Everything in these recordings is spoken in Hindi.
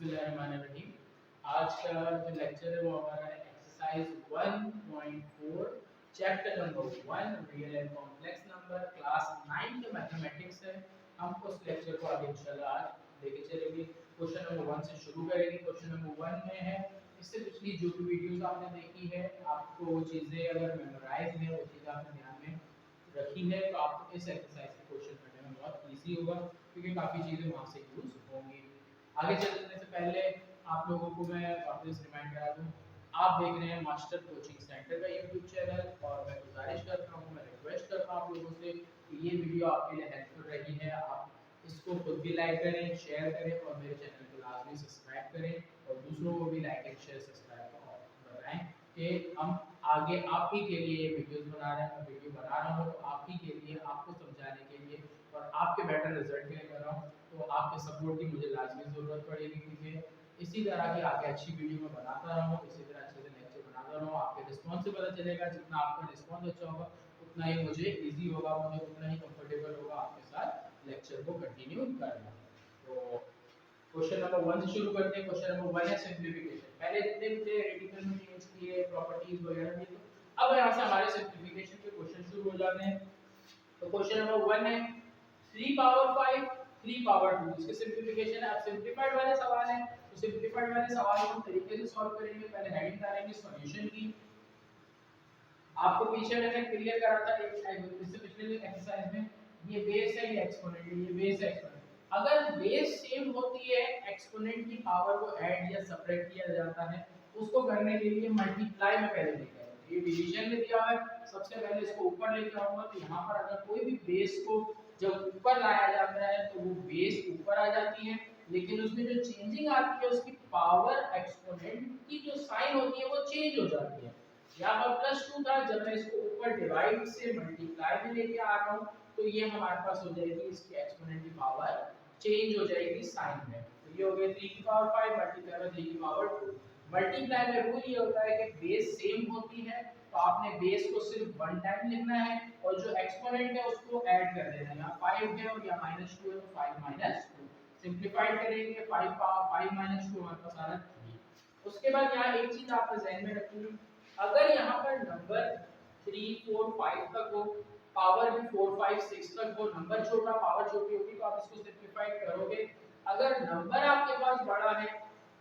बिस्मिल्लाहिर्रहमानिर्रहीम। आज का जो लेक्चर है वो हमारा है exercise 1.4 chapter number 1 real and complex number class 9 के मैथमेटिक्स है। हम उस लेक्चर को आगे इंशाल्लाह आज लेके चलेंगे। क्वेश्चन नंबर 1 से शुरू करेंगे। क्वेश्चन नंबर 1 में है इससे पिछली जो भी वीडियोस आपने देखी है आपको वो चीज़ें अगर मेमोराइज है वो चीज़ आपने ध्यान में रखी है तो आपको इस एक्सरसाइज के क्वेश्चन करने में बहुत ईजी होगा क्योंकि काफ़ी चीज़ें वहाँ से यूज होंगी। आगे चलने से पहले आप लोगों को मैं वापस रिमाइंड करा दूं, आप देख रहे हैं मास्टर कोचिंग सेंटर का यूट्यूब चैनल और मैं गुजारिश करता हूं, मैं रिक्वेस्ट करता हूं आप लोगों से कि ये वीडियो आपके लिए हेल्पफुल रही है। आप इसको खुद भी लाइक करें, शेयर करें और मेरे चैनल को लाजमी सब्सक्राइब करें और दूसरों को भी लाइक एंड शेयर सब्सक्राइब बताएं कि हम आगे आप ही के लिए वीडियोस बना रहे हैं। मैं वीडियो बना रहा हूँ तो आप ही के लिए, आपको समझाने के लिए और आपके बेटर रिजल्ट के लिए कर रहा हूँ। तो आपके सपोर्ट की मुझे लाजमी ज़रूरत पड़ेगी क्योंकि इसी तरह की आगे अच्छी वीडियो में बनाता रहूँ, इसी तरह अच्छे से लेक्चर बनाता रहूँ। आपके रिस्पॉन्स से पता चलेगा, जितना आपका रिस्पॉन्स अच्छा होगा उतना ही मुझे ईजी होगा, मुझे उतना ही कंफर्टेबल होगा आपके साथ लेक्चर को कंटिन्यू करना। तो क्वेश्चन नंबर 1 से शुरू करते हैं। क्वेश्चन नंबर 1 है सिंप्लीफिकेशन। पहले जितने भी थे रेडिकल में चेंज किए, प्रॉपर्टीज वगैरह दिए, तो अब यहाँ से हमारे सिंप्लीफिकेशन के क्वेश्चन शुरू हो जाते हैं। तो क्वेश्चन नंबर 1 है 3 पावर 5 3 पावर 2, इसके सिंप्लीफिकेशन है। अब सिंप्लीफाइड वाले सवाल है तो सिंप्लीफाइड वाले सवाल को हम तरीके से सॉल्व करेंगे। पहले हेडिंग डालेंगे सॉल्यूशन की। आपको पीछे मैंने क्लियर करा था एक इससे पिछले एक्सरसाइज में, ये बेस है, ये एक्सपोनेंट है, ये बेस है एक्सपोनेंट। अगर बेस सेम होती है, एक्सपोनेंट की पावर को ऐड या सब्ट्रैक्ट किया जाता है, उसको करने के लिए मल्टीप्लाई में पहले लेके आएंगे। ये डिवीजन में दिया हुआ है, सबसे पहले इसको ऊपर लेके आऊंगा तो यहाँ पर अगर कोई भी बेस को जब ऊपर लाया जाता है तो वो बेस ऊपर आ जाती है, लेकिन उसमें जो चेंजिंग आती है उसकी पावर एक्सपोनेंट की जो साइन होती है वो चेंज हो जाती है। यहाँ पर +2 था, जब मैं इसको ऊपर डिवाइड से मल्टीप्लाई में लेके आ रहा हूँ तो ये हमारे पास हो जाएगी इसकी एक्सपोनेंट की पावर चेंज हो जाएगी साइन में। तो ये हो गया 3 की पावर 5 मल्टीप्लाई में 3 की पावर 2। मल्टीप्लाई में रूल ये होता है कि बेस सेम होती है तो आपने बेस को सिर्फ वन टाइम लिखना है और जो एक्सपोनेंट है उसको ऐड कर देना है। यहाँ 5 है और यहाँ -2 है तो 5 -2 सिंपलीफाइड करेंगे। 5 पावर 5 -2 हमारे पास आ रहा है 3। उसके बाद यहाँ एक चीज आपने ध्यान में रखनी है, अगर यहाँ पर नंबर 3 4 5 तक हो, पावर भी 4 5 6 तक हो, नंबर छोटा पावर छोटी होगी तो आप इसको सिंपलीफाइड करोगे। अगर नंबर आपके पास बड़ा है,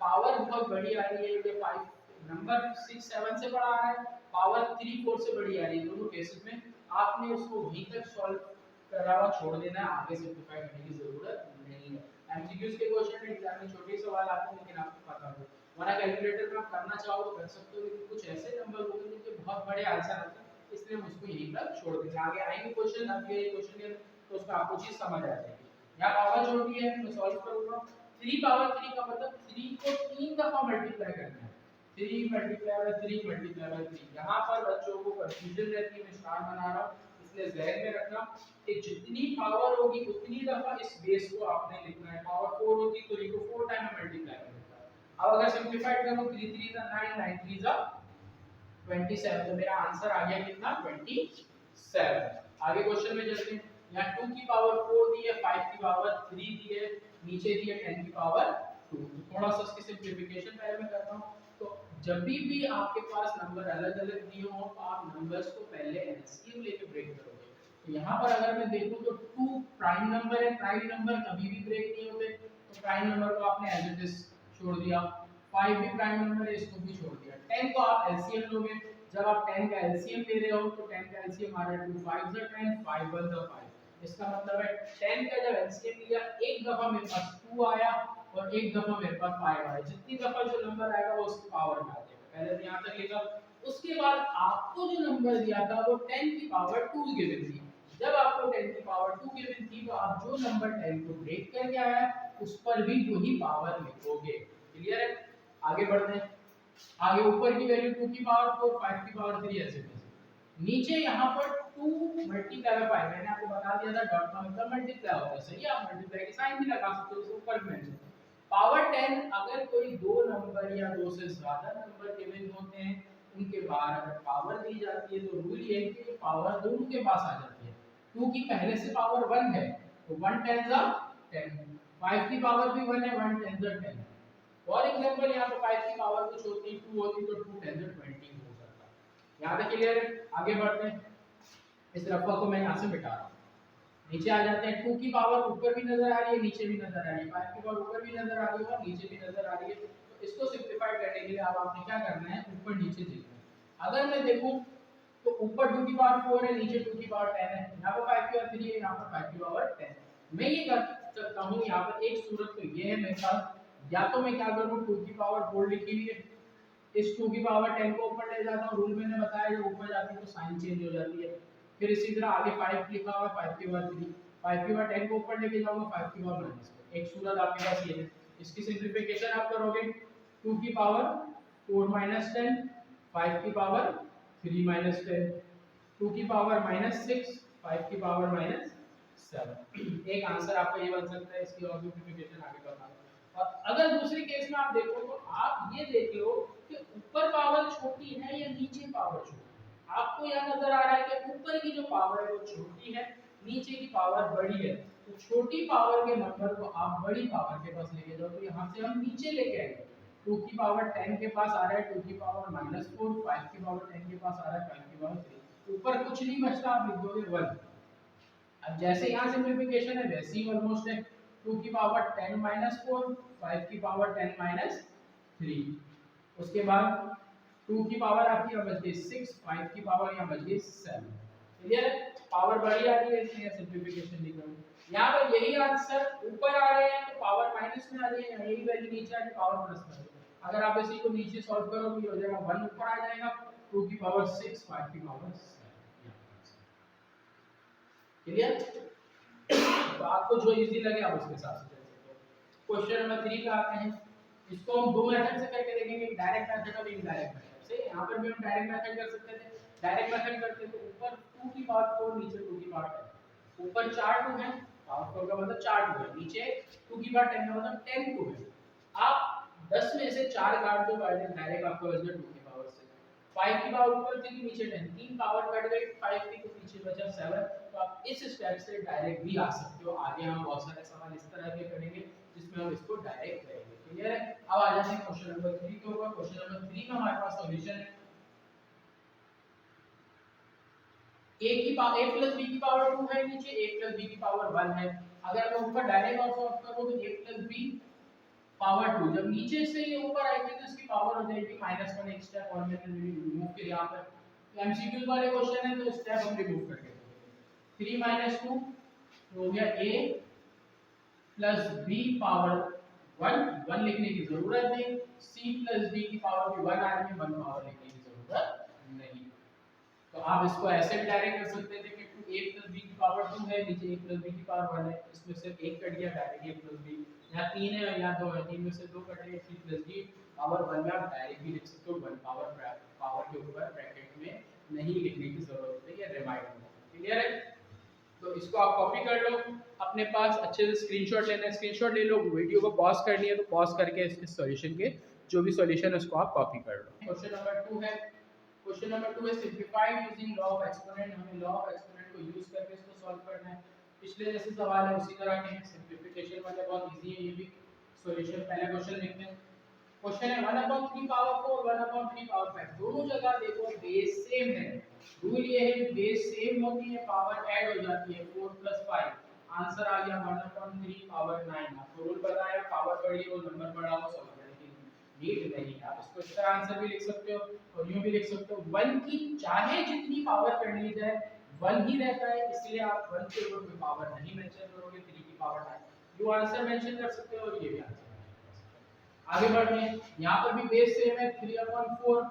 पावर बहुत बड़ी आ रही है, ये 5 नंबर 6 7 से बड़ा आ रहा है, पावर 3 4 से बड़ी आ रही है, दोनों केसेस में आपने उसको वहीं तक सॉल्व करा हुआ छोड़ देना है, आगे सिंपलीफाई करने की जरूरत नहीं है। एमसीक्यूज के क्वेश्चन में एग्जाम में छोटे सवाल आते हैं लेकिन आपको पता हो, वरना कैलकुलेटर में आप करना चाहो तो कर सकते हो, लेकिन कुछ ऐसे नंबर होंगे जिनके बहुत बड़े आंसर आते हैं, इसलिए हम उसको यहीं तक छोड़ देंगे। आगे आएंगे क्वेश्चन, अब ये क्वेश्चन है तो उसका आपको चीज समझ आ जाएगी। यहाँ पावर छोटी है मैं सॉल्व करूंगा। 3 पावर 3 का मतलब 3 को 3 दफा मल्टीप्लाई करना है। 3 मल्टीप्लाई बाय 3 मल्टीप्लाई बाय 3। यहाँ पर बच्चों को कंफ्यूजन रहती है, मैं स्टार बना रहा हूँ इसलिए जहन में रखना कि जितनी पावर होगी उतनी दफा इस बेस को आपने लिखना है। पावर 4 होगी तो इसको 4 टाइम मल्टीप्लाई करना है। अब अगर सिंपलीफाइड करो 3 3 जा 9 9 3 जा 27, तो मेरा आंसर आ गया कितना 27। आगे क्वेश्चन में चलते हैं। यहाँ 2 की पावर 4 दी है, 5 की पावर 3 दी है, नीचे दी है 10 की पावर 2। तो थोड़ा सा इसकी सिंपलीफिकेशन पहले मैं करता हूँ। तो जब भी आपके पास नंबर अलग-अलग दिए हो तो आप नंबर्स को पहले एलसीएम लेके ब्रेक करोगे। तो यहाँ पर अगर मैं देखूं तो 2 प्राइम नंबर है, प्राइम नंबर कभी भी ब्रेक नहीं होते, तो प्राइम नंबर को आपने एज इट इज छोड़ दिया। 5 भी प्राइम नंबर है, इसको भी छोड़ दिया। 10 को आप एलसीएम लोगे, जब आप 10 का एलसीएम ले रहे हो तो 10 का एलसीएम आ रहा है 2 5 जा 10 5 1 जा 5। इसका मतलब है 10 का जब एलसीएम लिया एक दफा मेरे पास 2 आया और एक दफा मेरे पास 5 आया। जितनी दफा जो नंबर आएगा वो उसकी पावर में आ जाएगा। पहले तो यहां तक लिखा। उसके बाद आपको जो नंबर दिया था वो 10 की पावर 2 गिवन थी। जब आपको 10 की पावर 2 गिवन थी तो आप जो नंबर 10 को ब्रेक करके आया उस पर भी वही पावर लिखोगे। क्लियर है? आगे बढ़ते हैं। आगे ऊपर की वैल्यू 2 की पावर 4 5 की पावर 3 ऐसे नीचे यहाँ पर 2 मल्टीप्लाई बाय 5 मैंने आपको बता दिया था डॉट का मतलब मल्टीप्लाई होता है। सही है, आप मल्टीप्लाई के साइन भी लगा सकते हो, ऊपर मेंशन पावर 10। अगर कोई दो नंबर या दो से ज्यादा नंबर गिवन होते हैं उनके बाद अगर पावर दी जाती है तो रूल ये है कि पावर दोनों के पास आ जाती है। 2 की पहले से पावर 1 है तो 1 10 10, 5 की पावर भी 1 है, 1 10 10। फॉर एग्जांपल यहाँ पे 5 की पावर कुछ होती 2 होती तो 2 10 to 20 हो जाता। यहाँ तक क्लियर है? आगे बढ़ते हैं। इस रफा को मैं यहाँ से मिटा रहा हूँ। नीचे आ जाते हैं। 2 की पावर ऊपर भी नजर आ रही है, नीचे भी नजर आ रही है। 5 की पावर ऊपर भी नजर आ रही है और नीचे भी नजर आ रही है। तो इसको सिंपलीफाई करने के लिए अब आपने क्या करना है, ऊपर नीचे देखना है। अगर मैं देखूं तो ऊपर 2 की पावर 4 है, नीचे 2 की पावर 10 है। यहाँ पर 5 की पावर 3 है, यहाँ पर 5 की पावर 10 है। मैं ये कर सकता हूँ, यहाँ पर एक सूरत तो ये है मेरे पास, या तो मैं क्या करूँ, 2 की पावर 4 लिखी हुई है, इस 2 की पावर 10 को ऊपर ले जाता हूँ। रूल मैंने बताया जब ऊपर जाती है तो साइन चेंज हो जाती है। फिर इसी तरह आगे 5 लिखा हुआ है, 5 की पावर 3, 5 की पावर 10 को ऊपर लेके जाऊंगा, 5 की पावर -4। एक सूरत आपके पास ये है। इसकी सिंपलीफिकेशन आप करोगे, 2 की पावर 4 - 10, 5 की पावर 3 - 10, 2 की पावर -6, 5 की पावर -7। एक आंसर आपका ये बन सकता है। इसकी और सिंपलीफिकेशन आगे बताऊंगा। और अगर दूसरी केस में आप देखो तो आप ये देख लो कि ऊपर पावर छोटी है या नीचे पावर छोटी है। आपको यह नजर आ रहा है कि ऊपर की जो पावर है वो छोटी है, नीचे की पावर बड़ी है। तो छोटी पावर के नंबर को आप बड़ी पावर के पास लेके जाओ। तो यहाँ से हम नीचे लेके आएंगे। 2 की पावर 10 के पास आ रहा है 2 की पावर -4, 5 की पावर 10 के पास आ रहा है 5 की पावर 3। ऊपर कुछ नहीं बचता, आप लिख दोगे 1। अब जैसे यहाँ सिंपलीफिकेशन है वैसे ही ऑलमोस्ट है। 2 की पावर 10 - 4, 5 की पावर 10 - 3। उसके बाद 2 की पावर आपकी यहाँ बच गई 6, 5 की पावर यहाँ बच गई 7। क्लियर है? पावर बढ़ी आ रही है इसलिए सिंपलीफिकेशन लिख रहा हूँ। यहाँ पर यही आंसर ऊपर आ रहे हैं तो पावर माइनस में आ रही है, यही वैल्यू नीचे आ रही है पावर प्लस में आ रही है। अगर आप इसी को नीचे सॉल्व करो तो ये हो जाएगा 1 ऊपर आ जाएगा, 2 की पावर 6, 5 की पावर 7। क्लियर? तो आपको जो इजी लगे आप उसके हिसाब से कर सकते हो। क्वेश्चन नंबर 3 पे आते हैं। इसको हम दो मेथड से करके देखेंगे, एक डायरेक्ट मेथड और इनडायरेक्ट मेथड से। यहाँ पर भी हम डायरेक्ट मेथड कर सकते थे। डायरेक्ट मेथड करते तो ऊपर 2 की पावर 4, नीचे 2 की पावर 10। ऊपर 4 2 है, पावर 4 का मतलब 4 2 है, नीचे 2 की पावर 10 का मतलब 10 2 है। आप 10 में से 4 काट दो, डायरेक्ट आपको बच गया 2 की पावर 6। 5 की पावर ऊपर थी नीचे 10, 3 पावर कट गई 5 की तो पीछे बचा 7। तो आप इस स्टेप से डायरेक्ट भी आ सकते हो। आगे हम बहुत सारे सवाल इस तरह के करेंगे जिसमें हम इसको डायरेक्ट करेंगे। क्लियर है? अब आ जाते हैं क्वेश्चन नंबर 3 के ऊपर। क्वेश्चन नंबर 3 में हमारे पास सॉल्यूशन है a प्लस b की पावर 2 है, नीचे a प्लस b की पावर 1 है। अगर मैं ऊपर डायरेक्ट और सॉल्व करूं तो a प्लस b पावर 2, जब नीचे से ये ऊपर आएगी तो इसकी पावर हो जाएगी -1। एक स्टेप और मैंने रिमूव किया यहाँ पर। एमसीक्यू वाले क्वेश्चन है तो स्टेप हम रिमूव करके 3 - 2 हो गया a प्लस b पावर 1 लिखने की जरूरत नहीं। c प्लस d की पावर भी 1 आ रही है, 1 पावर लिखने की जरूरत नहीं। तो आप इसको ऐसे भी डायरेक्ट कर सकते थे कि a प्लस b की पावर 2 है, नीचे a प्लस b की पावर 1 है, इसमें से एक कट गया, डायरेक्ट a प्लस b। यहाँ 3 है, यहाँ 2 है, 3 में से 2 कट गए, c प्लस d पावर 1 में आप डायरेक्ट भी लिख सकते हो। 1 पावर के ऊपर ब्रैकेट में नहीं लिखने की जरूरत है, ये रिमाइंड है। क्लियर है? तो इसको आप कॉपी कर लो अपने पास, अच्छे से स्क्रीनशॉट लेना है, स्क्रीनशॉट ले लो। वीडियो को पॉज करनी है तो पॉज करके इसके सॉल्यूशन के जो भी सॉल्यूशन है उसको आप कॉपी कर लो। क्वेश्चन नंबर 2 है। क्वेश्चन नंबर 2 है simplified using law of exponent. हमें लॉ ऑफ एक्सपोनेंट को यूज करके इसको सॉल्व करना है। पिछले जैसे सवाल है उसी तरह के हैं, सिंपलीफिकेशन वाले बहुत इजी है ये भी। सॉल्यूशन पहला क्वेश्चन लिखते हैं। क्वेश्चन है 1/3 पावर 4, 1/3 पावर 5। दोनों जगह देखो बेस सेम है। रूल ये है कि बेस सेम होती है, पावर ऐड हो जाती है, 4 + 5। आंसर आ गया 1/3 पावर 9। आपको रूल बताया पावर बड़ी हो नंबर बड़ा हो सब बड़े की नीड नहीं है। आप इसको इस तरह आंसर भी लिख सकते हो और यूं भी लिख सकते हो। 1 की चाहे जितनी पावर कर ली जाए 1 ही रहता है, इसलिए आप 1 के ऊपर कोई पावर नहीं मेंशन करोगे। 3 की पावर 9 जो आंसर मेंशन कर सकते हो और ये भी आंसर। आगे बढ़ते हैं। यहाँ पर भी बेस सेम है, 3/4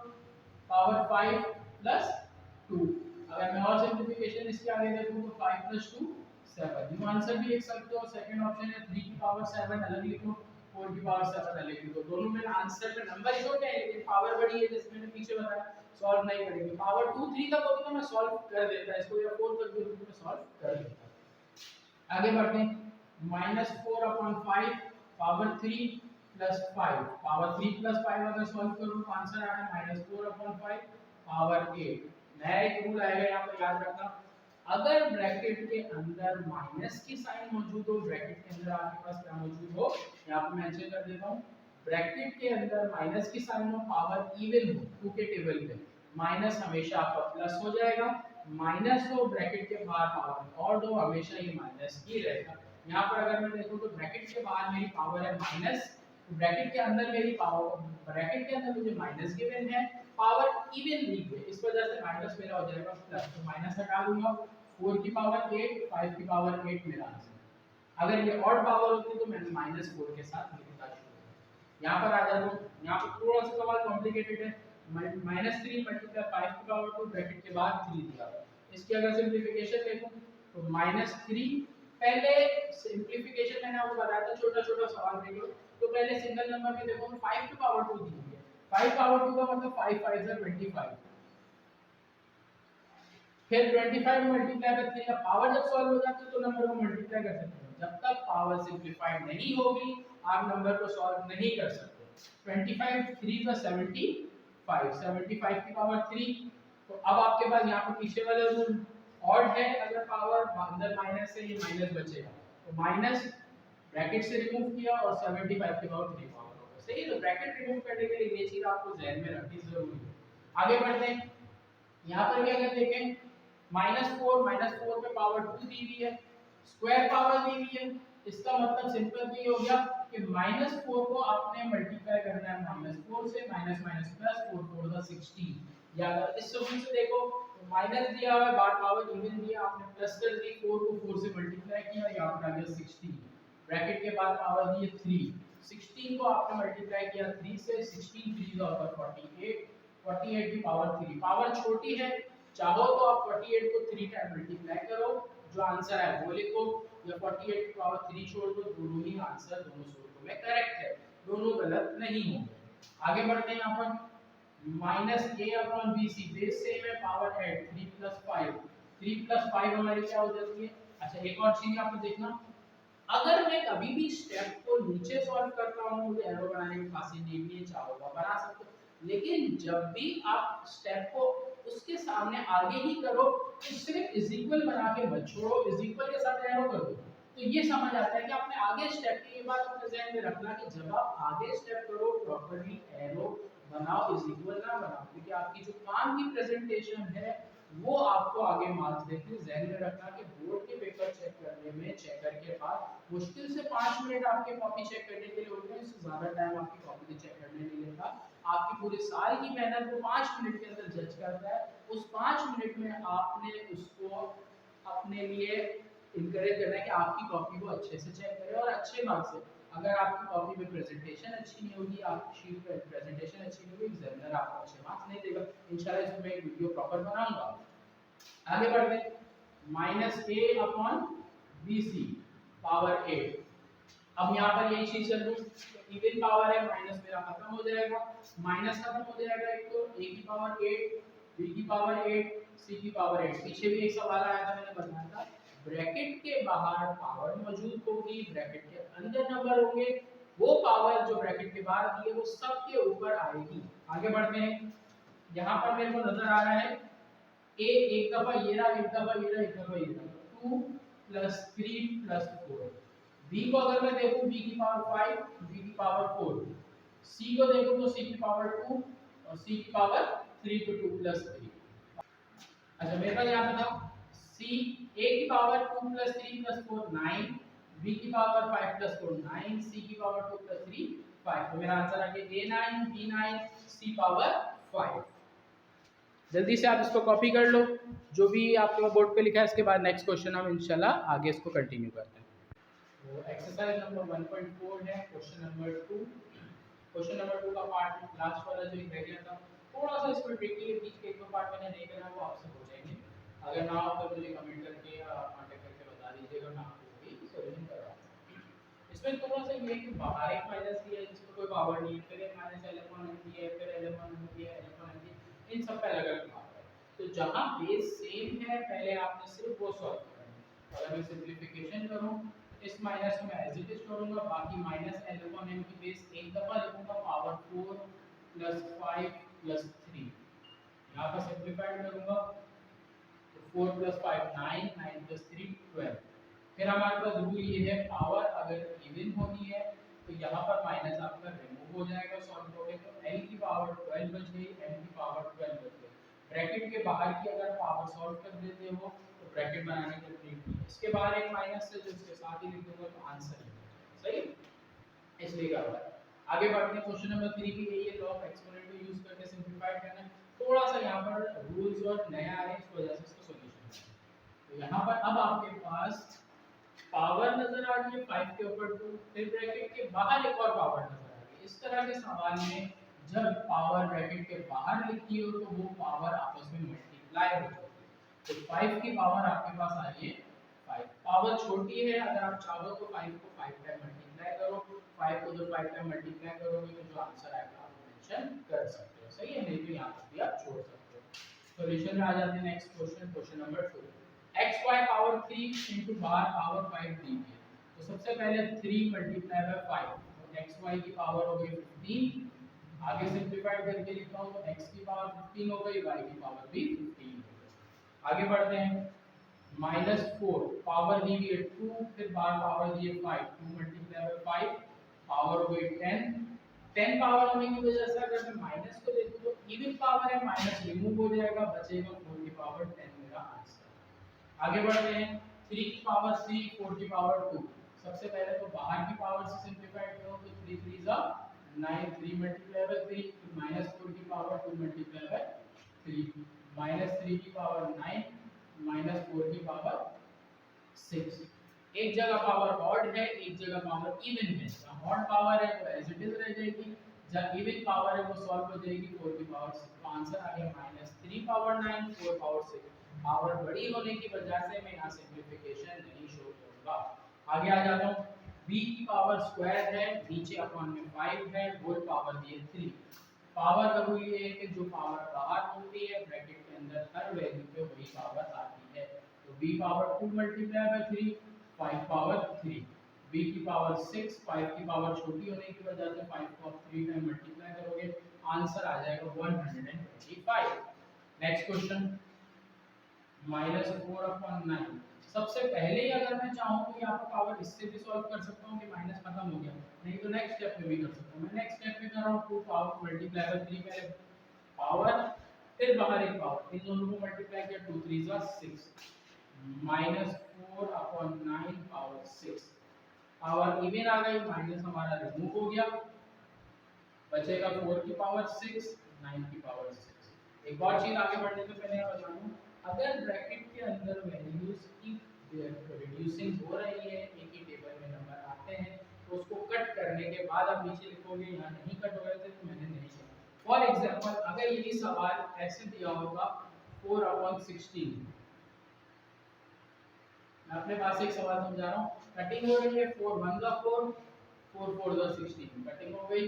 पावर 5 प्लस 2। अगर मैं और सिंपलीफिकेशन इसके आगे देखूं तो 5 + 2 7। न्यू आंसर भी लिख सकते हो। सेकंड ऑप्शन है 3 की पावर 7 अलग लिखो, 4 की पावर 7 अलग लिखो। दोनों में आंसर में नंबर छोटे हैं लेकिन पावर बड़ी है, जैसे मैंने पीछे बताया। सॉल्व नहीं करेंगे, पावर 2 3 तक होती तो मैं सॉल्व कर देता, इसको या 4 तक भी होती तो मैं सॉल्व कर देता। आगे बढ़ते हैं। -4/5 पावर 3 प्लस 5। पावर 3 प्लस 5 अगर सॉल्व करूं तो आंसर आ रहा है -4/5 पावर 8। नया एक रूल आएगा यहाँ पर याद रखना, अगर ब्रैकेट के अंदर माइनस की साइन मौजूद हो, ब्रैकेट के अंदर आपके पास क्या मौजूद हो, यहाँ पे मेंशन कर देता हूँ ब्रैकेट के अंदर माइनस की साइन हो, पावर इवन हो, टू के टेबल पे माइनस हमेशा आपका प्लस हो जाएगा, माइनस हो ब्रैकेट के बाहर पावर ऑड हो, हमेशा ये माइनस ही रहेगा। यहाँ पर अगर मैं देखूँ तो ब्रैकेट के बाहर मेरी पावर है माइनस, तो ब्रैकेट के अंदर मेरी पावर, ब्रैकेट के अंदर मुझे माइनस गिवन है, पावर इवन दी है, इस वजह से माइनस मेरा हो जाएगा प्लस, तो माइनस हटा दूंगा, 4 की पावर 8, 5 की पावर 8 मेरा आंसर। अगर ये ऑड पावर होती तो मैं -4 के साथ लिखता शुरू। यहाँ पर आ जाता हूँ, यहाँ पर थोड़ा सा सवाल कॉम्प्लिकेटेड है, -3 मल्टीप्लाई 5 की पावर 2 ब्रैकेट के बाद 3 दिया हुआ है। इसकी अगर सिंपलीफिकेशन देखूं तो -3, पहले सिंपलीफिकेशन मैंने आपको बताया था, छोटा छोटा सवाल देख लो, तो पहले सिंगल नंबर में देखो 5 की पावर 2 दी हुई है, 5 पावर 2 का मतलब 5 5 से 25, फिर 25 मल्टीप्लाई बाय 3 का पावर जब सॉल्व हो जाती है तो नंबर को मल्टीप्लाई कर सकते हो, जब तक पावर सिंपलीफाइड नहीं होगी आप नंबर को सॉल्व नहीं कर सकते। 25 3 का 75, 75 की पावर 3, तो अब आपके पास यहाँ पे पीछे वाला रूल ऑड है, अगर पावर अंदर माइनस है ये माइनस बचेगा, तो माइनस ब्रैकेट से रिमूव किया और 75 की पावर 3 पावर होगा, सही है। तो ब्रैकेट रिमूव करने के लिए ये चीज आपको ध्यान में रखनी जरूरी है। आगे बढ़ते हैं, यहाँ पर क्या अगर देखें -4 पे पावर 2 दी हुई है, स्क्वायर पावर दी हुई है, इसका मतलब सिंपल ये हो गया कि -4 को आपने मल्टीप्लाई करना है -4 से, माइनस माइनस प्लस, 4 4 का 16, या अगर इस सूत्र से देखो तो माइनस दिया हुआ है, बार पावर इवन दिया, आपने प्लस कर दी, 4 को 4 से मल्टीप्लाई किया, यहाँ पर आ गया 16, ब्रैकेट के बाद पावर दी है 3, 16 को आपने मल्टीप्लाई किया 3 से, 16 3 का होगा 48, 48 की पावर 3, पावर छोटी है, चाहो तो आप 48 को 3 टाइम मल्टीप्लाई करो, जो आंसर है वो लिखो, या 48 की पावर 3 छोड़ दो, दोनों ही आंसर दोनों सूत्रों में करेक्ट है, दोनों गलत नहीं होंगे। आगे बढ़ते हैं, यहाँ पर -a/bc, बेस सेम है, पावर ऐड 3 + 5, 3 + 5 हमारी क्या हो जाती है। अच्छा एक और चीज आपको देखना, अगर मैं कभी भी स्टेप को नीचे सॉल्व करता हूं, मुझे एरो बनाने की खासी नहीं है, चाहो तो बना सकते हो, लेकिन जब भी आप स्टेप को उसके सामने आगे ही करो तो सिर्फ इज इक्वल बना के मत छोड़ो, इज इक्वल के साथ एरो करो, तो ये समझ आता है कि आपने आगे स्टेप की, ये बात अपने ध्यान में रखना कि जब आप आगे स्टेप करो प्रॉपर्ली एरो बनाओ, इज इक्वल ना बनाओ, क्योंकि आपकी जो काम की प्रेजेंटेशन है वो आपको आगे मार्क्स देती है। ध्यान में रखना कि बोर्ड के पेपर चेक करने में चेकर के बाद मुश्किल से 5 मिनट आपके कॉपी चेक करने के लिए होते हैं, इससे ज्यादा टाइम आपकी कॉपी चेक करने नहीं लेता, आपकी पूरे साल की मेहनत को 5 मिनट के अंदर जज करता है, उस 5 मिनट में आपने उसको अपने लिए इनकरेज करना है कि आपकी कॉपी को अच्छे से चेक करें और अच्छे मार्क्स से। अगर आपकी कॉपी में प्रेजेंटेशन अच्छी नहीं होगी, आपकी शीट पे प्रेजेंटेशन अच्छी नहीं होगी, एग्जामिनर आपको अच्छे मार्क्स नहीं देगा। इंशाल्लाह इसमें मैं एक वीडियो प्रॉपर बनाऊंगा। आगे बढ़ते हैं, -a/bc पावर 8, अब यहाँ पर यही चीज चल रही है, इवन पावर है, माइनस मेरा खत्म हो जाएगा, माइनस खत्म हो जाएगा, एक तो a की पावर 8, b की पावर 8, c की पावर 8, पीछे भी एक सवाल आया था, मैंने बताया था ब्रैकेट के बाहर पावर मौजूद होगी, ब्रैकेट के अंदर नंबर होंगे, वो पावर जो ब्रैकेट के बाहर दी है वो सबके ऊपर आएगी। आगे बढ़ते हैं, यहाँ पर मेरे को नजर आ रहा है a एक दफा ये रहा, एक दफा ये रहा, एक दफा ये रहा, 2 + 3 + 4, b को अगर मैं देखूं b की पावर 5, b की पावर 4, c को देखूं तो c की पावर 2 और c की पावर 3, तो 2 + 3। अच्छा मेरे पास यहाँ बताओ, c a की पावर 2 + 3 + 4 9, b की पावर 5 + 4 9, c की पावर 2 + 3 5, तो मेरा आंसर आ गया a9 b9 c पावर 5। जल्दी से आप इसको कॉपी कर लो, जो भी आपके बोर्ड पे लिखा है, इसके बाद नेक्स्ट क्वेश्चन हम इंशाल्लाह आगे इसको कंटिन्यू करते हैं। तो एक्सरसाइज नंबर 1.4 है, क्वेश्चन नंबर 2, क्वेश्चन नंबर 2 का पार्ट लास्ट वाला जो एक रह गया था, थोड़ा सा इसमें ट्रिकी है, बीच के एक दो पार्ट मैंने नहीं करा, वो आपसे हो जाएंगे, अगर ना हो तो मुझे कमेंट करके या कांटेक्ट करके बता दीजिएगा, मैं आपको भी सॉल्यूशन करवा दूंगा। इसमें थोड़ा सा ये है कि बाहर एक माइनस दिया है जिसको कोई पावर नहीं है, फिर एक -l1 दिया है, फिर l1 दिया है, l1 दिया है, इन सब का अलग-अलग पावर है, तो जहां बेस सेम है पहले आपने सिर्फ वो सॉल्व करना है। अगर मैं सिंपलीफिकेशन करूं, इस माइनस को मैं एज इट इज छोड़ूंगा, बाकी -l1 की बेस एक दफा लिखूंगा, पावर 4 + 5 + 3, यहाँ पर सिंपलीफाइड करूंगा तो 4 + 5 9, 9 + 3 12, फिर हमारे पास रूल ये है पावर अगर इवन होनी है तो यहाँ पर माइनस आपका रिमूव रिमूव हो जाएगा सॉल्व करोगे तो l की पावर 12 बच गई, m की पावर 12 बच गई। ब्रैकेट के बाहर की अगर पावर सॉल्व कर देते हो तो ब्रैकेट बनाने की नीड नहीं है। इसके बाहर एक माइनस है जो इसके साथ ही लिख दूंगा तो आंसर है सही, इसलिए क्या होगा। आगे बढ़ते हैं, क्वेश्चन नंबर 3 भी यही है, लॉ ऑफ एक्सपोनेंट को यूज करके सिंपलीफाई करना है। थोड़ा सा यहाँ पर रूल्स और नया है, इस वजह से इसका सॉल्यूशन है। तो यहाँ पर अब आपके पास पावर नजर आ रही है 5 के ऊपर 2, फिर ब्रैकेट के बाहर एक और पावर नजर आ रही है। इस तरह के सवाल में जब पावर ब्रैकेट के बाहर लिखी हो तो वो पावर आपस में मल्टीप्लाई हो जाती है। तो 5 की पावर आपके पास आ रही है 5, पावर छोटी है, अगर आप चाहो तो 5 को 5 टाइम मल्टीप्लाई करो, 5 को जब 5 टाइम मल्टीप्लाई करोगे तो जो आंसर आएगा आप मेंशन कर सकते हो, सही है, नहीं तो यहाँ तक भी आप छोड़ सकते हो। सॉल्यूशन में आ जाते हैं next question, question number 2, x y power 3 into बाहर पावर 5 दी है। तो सबसे पहले 3 मल्टीप्लाई बाय 5, तो x y की पावर हो गई 15, आगे सिंपलीफाइड करके लिखता हूं तो x की पावर 15 हो गई, y की पावर भी 15 हो गई। आगे बढ़ते हैं, -4 पावर दी है 2, फिर बाहर पावर दी है 5, 2 मल्टीप्लाई बाय 5 पावर हो गई 10, 10 पावर होने की वजह से अगर मैं माइनस को देखूं तो इवन पावर है, माइनस रिमूव हो जाएगा, बचेगा 4 की पावर 10 मेरा आंसर। आगे बढ़ते हैं, 3 की पावर 3, 4 की पावर 2, सबसे पहले तो बाहर की पावर से सिंपलीफाई करो तो 3 3 जा 9, 3 मल्टीप्लाई बाय 3, -4 की पावर 2 मल्टीप्लाई बाय 3, -3 की पावर 9, -4 की पावर 6। एक जगह पावर ऑड है, एक जगह पावर इवन है। जहां ऑड पावर है वो एज इट इज रह जाएगी, जहां इवन पावर है वो सॉल्व हो जाएगी 4 की पावर 6। तो आंसर आ गया -3 पावर 9, 4 पावर 6। पावर बड़ी होने की वजह से मैं यहाँ सिंपलीफिकेशन नहीं शो करूंगा। आगे आ जाता हूँ, b की पावर स्क्वायर है, नीचे अपॉन में 5 है, होल पावर दी है 3। पावर का रूल ये है कि जो पावर बाहर होती है ब्रैकेट के अंदर हर वैल्यू पे वही पावर आती है। तो b power 2 multiply by 3, 5 power 3, b की पावर 6, 5 की पावर छोटी होने की वजह से 5 को आप 3 टाइम मल्टीप्लाई करोगे, आंसर आ जाएगा 125। Next question, -4/9। सबसे पहले ही अगर मैं चाहूं तो यहाँ पर पावर इससे भी सॉल्व कर सकता हूँ कि माइनस खत्म हो गया, नहीं तो नेक्स्ट स्टेप में भी कर सकता हूँ। मैं नेक्स्ट स्टेप में कर रहा हूँ, 2 पावर मल्टीप्लाई बाय 3, पहले पावर फिर बाहर एक पावर, इन दोनों को मल्टीप्लाई किया 2 3 जा 6, -4/9 पावर 6। पावर इवन आ गई, माइनस हमारा रिमूव हो गया, बचेगा 4 की पावर 6, 9 की पावर 6। एक और चीज आगे बढ़ने से पहले मैं बता दूं, अगर ब्रैकेट के अंदर वैल्यूज की रिड्यूसिंग हो रही है, एक ही टेबल में नंबर आते हैं, तो उसको कट करने के बाद आप नीचे लिखोगे, यहाँ नहीं कट हो रहे थे तो मैंने नहीं किया। फॉर एग्जांपल अगर यही सवाल ऐसे दिया होगा 4/16, मैं अपने पास एक सवाल समझा रहा हूँ, कटिंग हो रही है, 4 1 जा 4, 4 4 जा 16, कटिंग हो गई।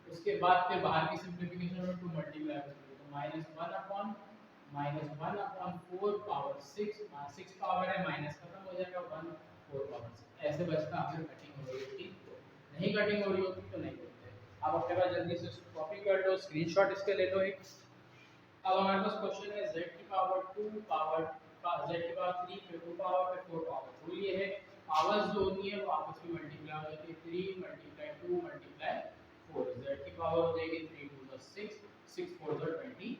उसके बाद फिर बाहर की सिंपलीफिकेशन में 2 मल्टीप्लाई करेंगे तो -1/4 पावर 6, 6 पावर है, माइनस खत्म हो जाएगा, 1 4 पावर 6 ऐसे बचता। अगर कटिंग हो रही होती तो, नहीं कटिंग हो रही होती तो नहीं करते। आप अपने पास जल्दी से कॉपी कर लो, स्क्रीनशॉट इसके ले लो एक। अब हमारे पास क्वेश्चन है z की पावर 2 पावर z की पावर 3 फिर 2 पावर फिर 4 पावर। रूल ये है पावर्स जो होती है वो आपस में मल्टीप्लाई हो जाती है, 3 मल्टीप्लाई 2 मल्टीप्लाई 4, z की पावर हो जाएगी 3 2 6, 6 4 24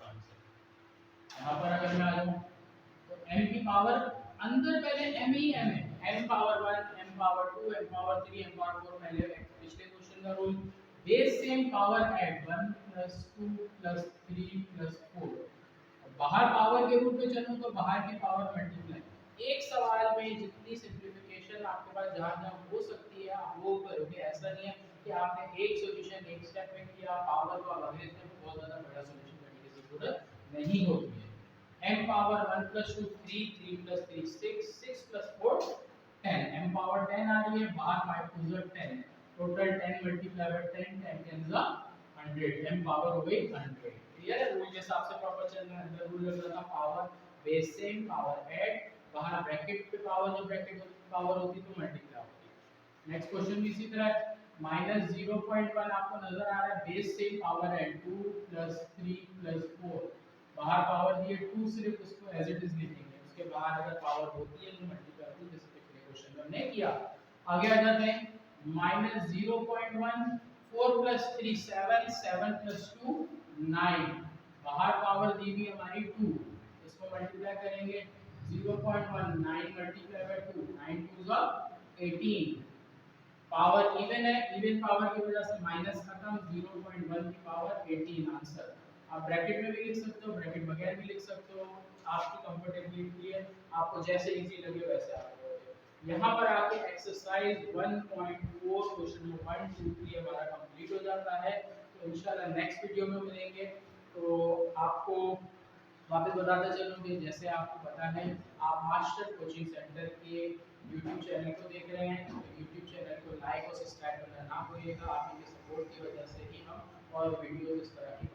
आंसर। यहाँ पर अगर मैं आ जाऊँ तो m की पावर अंदर पहले m ही m है, m power 1 m power 2 m power 3 m power 4, पहले पिछले क्वेश्चन का rule base same power add 1 2 3 4। बाहर पावर के रूप में चलूं तो बाहर की पावर मल्टीप्लाई। एक सवाल में जितनी सिंपलीफिकेशन आपके पास जहां जहां हो सकती है आप वो करोगे, ऐसा नहीं है कि आपने एक सॉल्यूशन एक स्टेप में किया, पावर को अब अगले स्टेप में बहुत ज्यादा बड़ा सॉल्यूशन करने की जरूरत नहीं होती है। m पावर 1 + 2 3, 3 + 3 6, 6 + 4 10, m पावर 10 आ रही है, बाहर 5 2 10, टोटल 10 मल्टीप्लाई बाय 10, 10 10 जा 100, m पावर हो गई 100। क्लियर है, रूल के हिसाब से प्रॉपर चलना है। अंदर रूल लग रहा था power base same power add, बाहर ब्रैकेट पे पावर जो ब्रैकेट पावर होती तो मल्टीप्लाई होती। नेक्स्ट क्वेश्चन भी इसी तरह है, -0.1 आपको नजर आ रहा है, बेस सेम पावर ऐड 2 + 3 + 4, बाहर पावर दी है 2, सिर्फ उसको एज इट इज लिखेंगे, उसके बाहर अगर पावर होती है तो मल्टीप्लाई होती है, जैसे पिछले क्वेश्चन में हमने किया। आगे आ जाते हैं, -0.1 4 + 3 7, 7 + 2 9, बाहर पावर दी हुई हमारी 2, इसको मल्टीप्लाई करेंगे 0.1 9 मल्टीप्लाई बाय 2 9 2 18, पावर इवन है, इवन पावर की वजह से माइनस खत्म, 0.1 की पावर 18 आंसर। आप ब्रैकेट में भी लिख सकते हो, ब्रैकेट बगैर भी लिख सकते हो, आपकी कंफर्टेबिलिटी है, आपको जैसे इजी लगे वैसे आप करोगे। यहाँ पर आके एक्सरसाइज 1.4 क्वेश्चन नंबर 1 2 3 हमारा कंप्लीट हो जाता है। तो इंशाल्लाह नेक्स्ट वीडियो में मिलेंगे। तो आपको वापस बताते चलूँ कि जैसे आपको पता है आप मास्टर कोचिंग सेंटर के यूट्यूब चैनल को देख रहे हैं, तो यूट्यूब चैनल को लाइक और सब्सक्राइब करना ना भूलिएगा। आप इनके सपोर्ट की वजह से ही हम और वीडियो इस तरह की